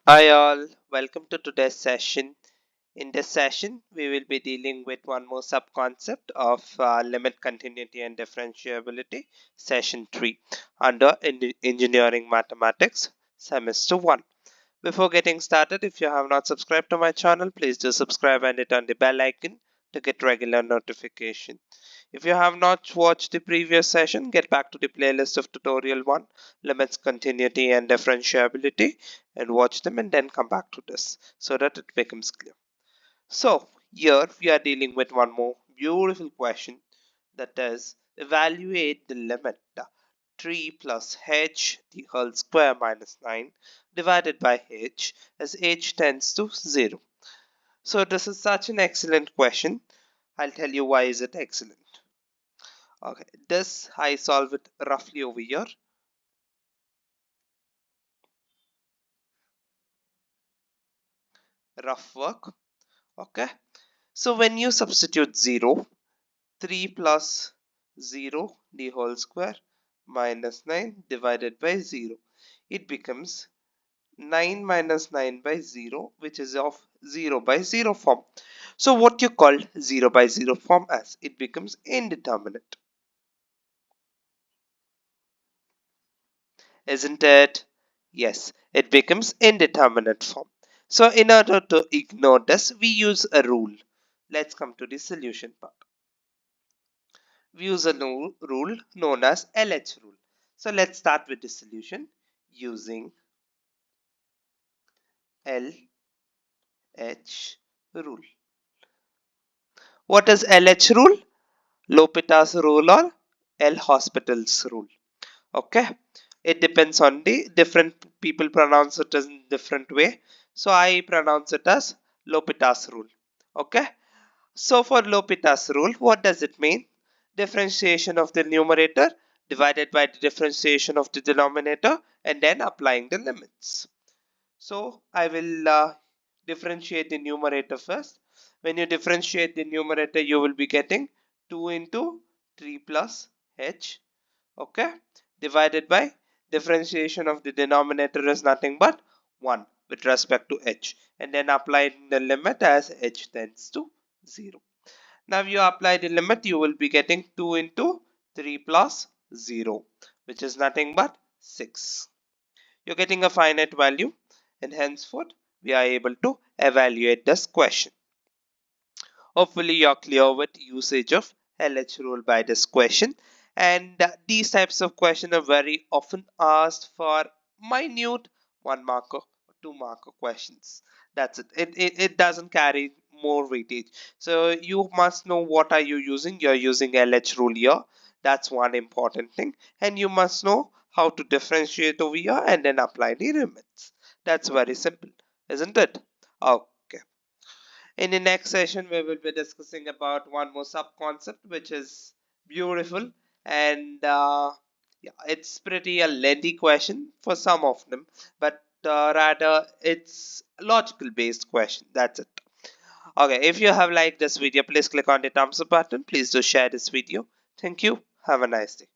Hi all, welcome to today's session. In this session, we will be dealing with one more sub-concept of limit continuity and differentiability, session 3, under Engineering Mathematics, semester 1. Before getting started, if you have not subscribed to my channel, please do subscribe and hit on the bell icon to get regular notification. If you have not watched the previous session, get back to the playlist of tutorial 1, limits, continuity and differentiability, and watch them and then come back to this so that it becomes clear. So here we are dealing with one more beautiful question, that is, evaluate the limit 3 plus h the whole square minus 9 divided by h as h tends to 0. So this is such an excellent question. I'll tell you why is it excellent. Okay, this I solve it roughly over here. Rough work. Okay, so when you substitute 0, 3 plus 0 the whole square minus 9 divided by 0, it becomes 9 minus 9 by 0, which is of 0 by 0 form. So what you call 0 by 0 form as? It becomes indeterminate, isn't it? Yes, it becomes indeterminate form. So in order to ignore this, we use a rule. Let's come to the solution part. We use a rule known as LH rule. So let's start with the solution using LH rule. What is LH rule? L'Hopital's rule or L'Hospital's rule. Okay, it depends on the different people pronounce it in different way. So I pronounce it as L'Hopital's rule. Okay, so for L'Hopital's rule, what does it mean? Differentiation of the numerator divided by the differentiation of the denominator and then applying the limits. So I will differentiate the numerator first. When you differentiate the numerator, you will be getting 2 into 3 plus h, okay, divided by differentiation of the denominator is nothing but 1 with respect to h, and then applying the limit as h tends to 0. Now you apply the limit, you will be getting 2 into 3 plus 0, which is nothing but 6. You're getting a finite value, and henceforth we are able to evaluate this question. Hopefully you're clear with usage of LH rule by this question, and these types of questions are very often asked for minute 1 marker or 2 marker questions. That's it. It doesn't carry more weightage. So you must know what are you using. You're using LH rule here. That's one important thing, and you must know how to differentiate over here and then apply the limits. That's very simple, isn't it? Okay. In the next session, we will be discussing about one more sub concept, which is beautiful, and yeah, it's pretty a lengthy question for some of them, but rather it's logical based question. That's it. Okay, if you have liked this video, please click on the thumbs up button. Please do share this video. Thank you. Have a nice day.